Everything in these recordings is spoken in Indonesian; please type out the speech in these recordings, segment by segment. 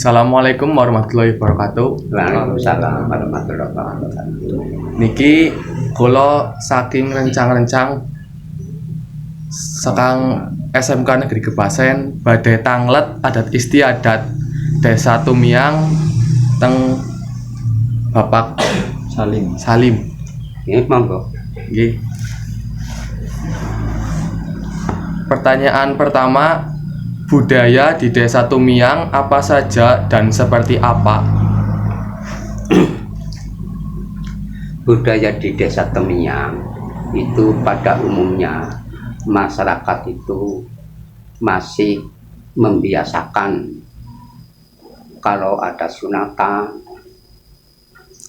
Assalamualaikum warahmatullahi wabarakatuh. Waalaikumsalam warahmatullahi wabarakatuh. Niki kula saking rencang-rencang sekang SMK Negeri Gebasen badhe tanglet adat istiadat Desa Tumiang teng Bapak Salim. Ini monggo. Nggih. Pertanyaan pertama, budaya di Desa Tumiang apa saja dan seperti apa? Budaya di Desa Tumiang itu pada umumnya masyarakat itu masih membiasakan kalau ada sunatan,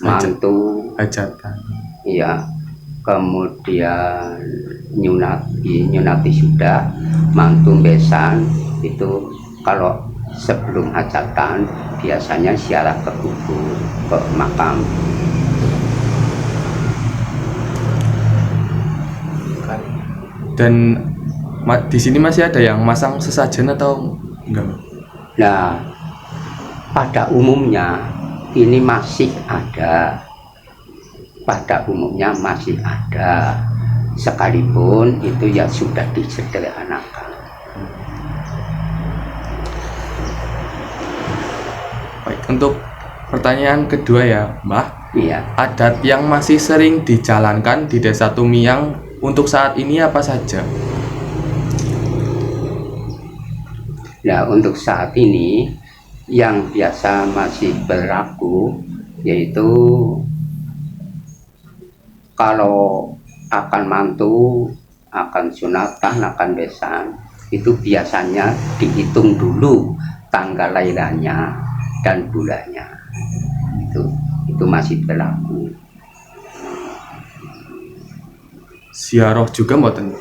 mantu, Hajatan. iya, kemudian nyunati sudah, mantu besan itu kalau sebelum hajatan biasanya ziarah ke kubur, ke makam. Dan di sini masih ada yang masang sesajen atau enggak? Nah, pada umumnya ini masih ada. Pada umumnya masih ada. Sekalipun itu ya sudah disederhanakan. Baik, untuk pertanyaan kedua ya, Mbah. Iya. Adat yang masih sering dijalankan di Desa Tumiang untuk saat ini apa saja? Nah, untuk saat ini yang biasa masih berlaku yaitu kalau akan mantu, akan sunatan, akan besan, itu biasanya dihitung dulu tanggal lahirannya dan bulannya. Itu masih berlaku. Ziarah juga mboten?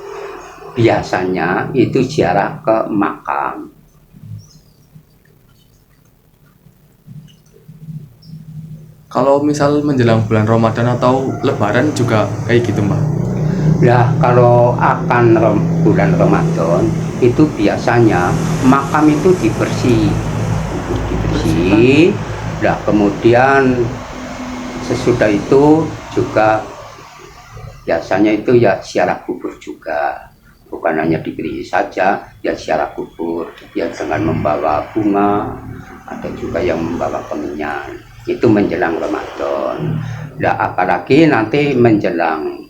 Biasanya itu ziarah ke makam. Kalau misal menjelang bulan Ramadan atau Lebaran juga kayak gitu, Mbak? Nah, kalau akan bulan Ramadan itu biasanya makam itu dibersih. Nah, kemudian sesudah itu juga biasanya itu ya ziarah kubur juga. Bukan hanya diberi saja, ya ziarah kubur, ya dengan membawa bunga atau juga yang membawa kemenyan. Itu menjelang Ramadan. Nah, apalagi nanti menjelang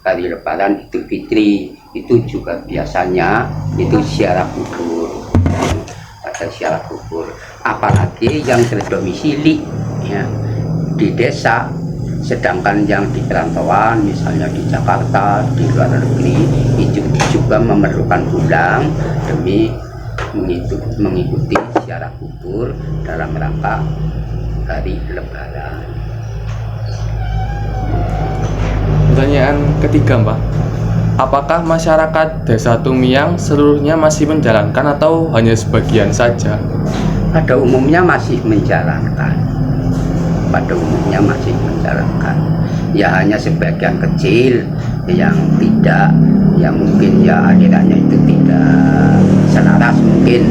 hari Lebaran Idul Fitri itu juga biasanya itu ziarah kubur. Ada ziarah kubur. Apalagi yang berdomisili ya, di desa, sedangkan yang di perantauan misalnya di Jakarta, di luar negeri itu juga memerlukan pulang demi mengikuti ziarah kubur dalam rangka hari Lebaran. Pertanyaan ketiga, Mbak. Apakah masyarakat Desa Tumiang seluruhnya masih menjalankan atau hanya sebagian saja? Pada umumnya masih menjalankan. Pada umumnya masih menjalankan. Ya hanya sebagian kecil yang tidak, ya mungkin ya alirannya itu tidak selaras mungkin,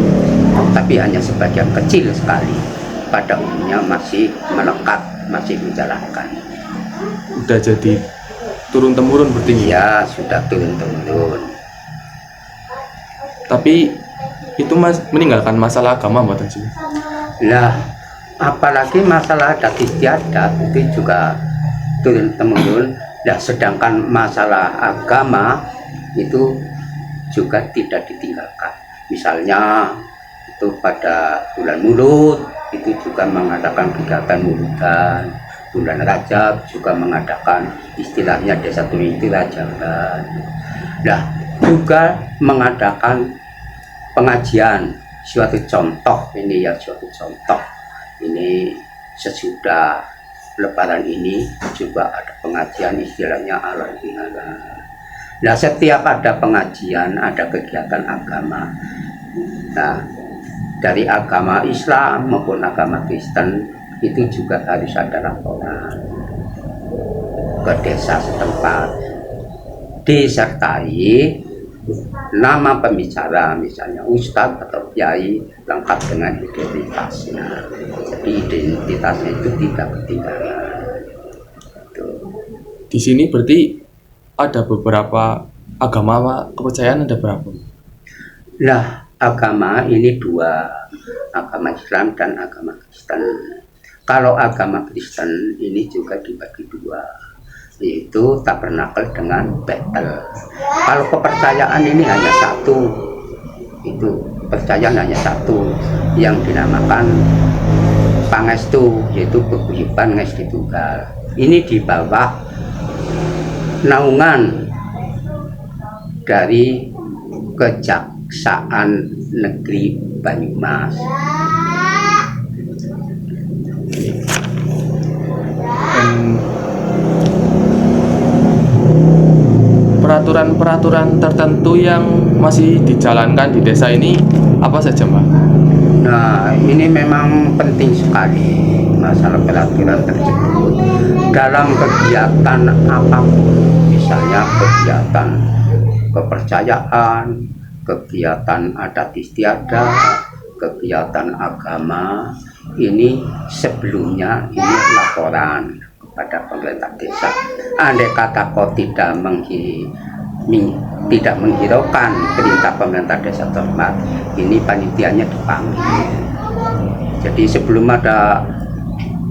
tapi hanya sebagian kecil sekali. Pada umumnya masih melekat, masih menjalankan. Udah jadi turun-temurun berarti? Ya sudah turun-temurun. Tapi itu meninggalkan masalah agama mboten sih? Lah, apalagi masalah adat istiadat itu juga turun-temurun. Nah, sedangkan masalah agama itu juga tidak ditinggalkan. Misalnya itu pada bulan Mulut itu juga mengadakan kegiatan mulutan. Bulan Rajab juga mengadakan istilahnya Desa Tumiang itu Rajaban. Nah, juga mengadakan pengajian, suatu contoh ini ya, suatu contoh ini sesudah Lebaran ini juga ada pengajian istilahnya Al-Bihala. Nah, setiap ada pengajian, ada kegiatan agama. Nah, dari agama Islam maupun agama Kristen itu juga harus ada laporan ke desa setempat, disertai nama pembicara, misalnya ustadz atau kiai, lengkap dengan identitasnya. Jadi identitasnya itu tidak ketinggalan. Tuh. Di sini berarti ada beberapa agama, kepercayaan ada berapa? Nah, agama ini dua, agama Islam dan agama Kristen. Kalau agama Kristen ini juga dibagi dua, yaitu tabernakel dengan Betel. Kalau kepercayaan ini hanya satu, itu kepercayaan hanya satu, yang dinamakan Pangestu, yaitu paguyuban Ngesti Tunggal. Ini di bawah naungan dari Kejaksaan Negeri Banyumas. Dan peraturan-peraturan tertentu yang masih dijalankan di desa ini apa saja, Mbak? Nah, ini memang penting sekali masalah peraturan tersebut dalam kegiatan apapun, misalnya kegiatan kepercayaan, kegiatan adat istiadat, kegiatan agama. Ini sebelumnya ini laporan kepada pemerintah desa. Andai kata kau tidak menghiraukan perintah pemerintah desa tempat, ini panitianya dipanggil. Jadi sebelum ada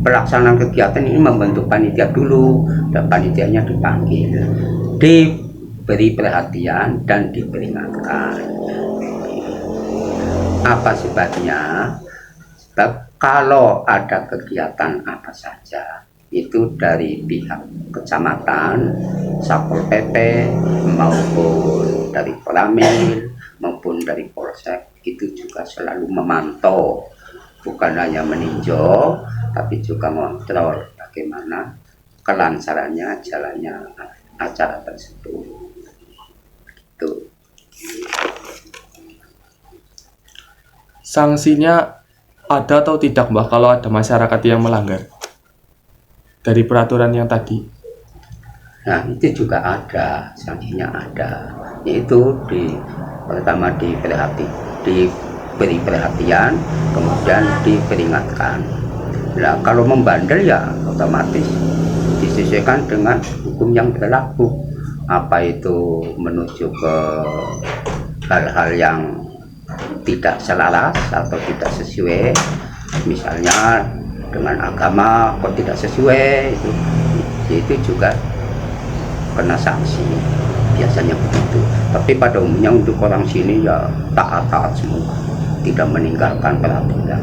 pelaksanaan kegiatan ini membentuk panitia dulu, dan panitianya dipanggil, diberi perhatian dan diperingatkan. Apa sebabnya? Sebab kalau ada kegiatan apa saja, itu dari pihak kecamatan, Satpol PP, maupun dari Koramil, maupun dari Polsek, itu juga selalu memantau, bukan hanya meninjau, tapi juga mengontrol bagaimana kelancarannya jalannya acara tersebut. Itu. Sanksinya ada atau tidak, Mbak, kalau ada masyarakat yang melanggar dari peraturan yang tadi? Nah, itu juga ada, sanksinya ada, yaitu pertama diberi perhatian, kemudian diperingatkan. Nah, kalau membandel ya otomatis disesuaikan dengan hukum yang berlaku. Apa itu menuju ke hal-hal yang tidak selaras atau tidak sesuai, misalnya dengan agama kok tidak sesuai, itu juga kena sanksi, biasanya begitu. Tapi pada umumnya untuk orang sini ya taat-taat semua, tidak meninggalkan peraturan.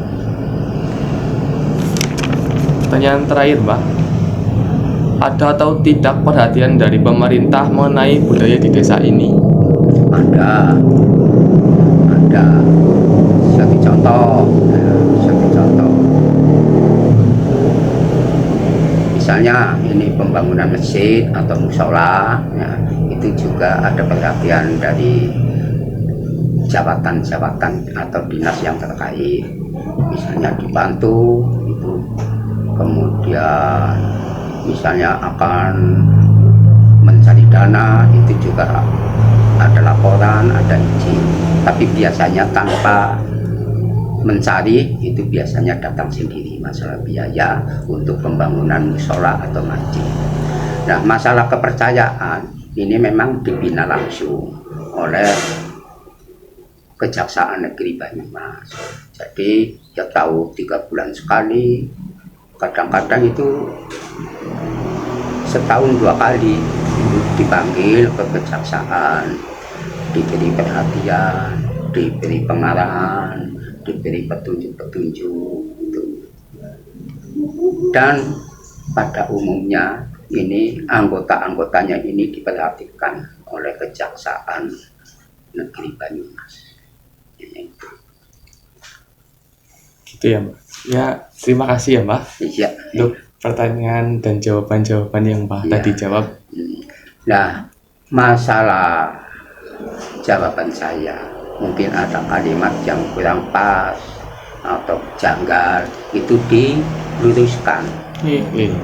Pertanyaan terakhir, Mbak, ada atau tidak perhatian dari pemerintah mengenai budaya di desa ini? Ada satu contoh, misalnya ini pembangunan masjid atau musola, ya, itu juga ada perhatian dari jabatan-jabatan atau dinas yang terkait, misalnya dibantu itu, kemudian misalnya akan mencari dana, itu juga ada laporan, ada izin, tapi biasanya tanpa mencari, itu biasanya datang sendiri masalah biaya untuk pembangunan musola atau masjid. Nah, masalah kepercayaan ini memang dibina langsung oleh Kejaksaan Negeri Banyumas. Jadi ya tahu 3 bulan sekali, kadang-kadang itu setahun 2 kali dipanggil ke kejaksaan, diberi perhatian, diberi pengarahan, diberi petunjuk-petunjuk gitu. Dan pada umumnya ini anggota-anggotanya ini diperhatikan oleh Kejaksaan Negeri Banyumas. Gitu ya, Mbak. Ya, terima kasih ya, Mbak, Iya. untuk pertanyaan dan jawaban-jawaban yang Mbak Iya. tadi jawab. Nah, masalah jawaban saya mungkin ada kalimat yang kurang pas atau janggal, itu diluruskan. Iya.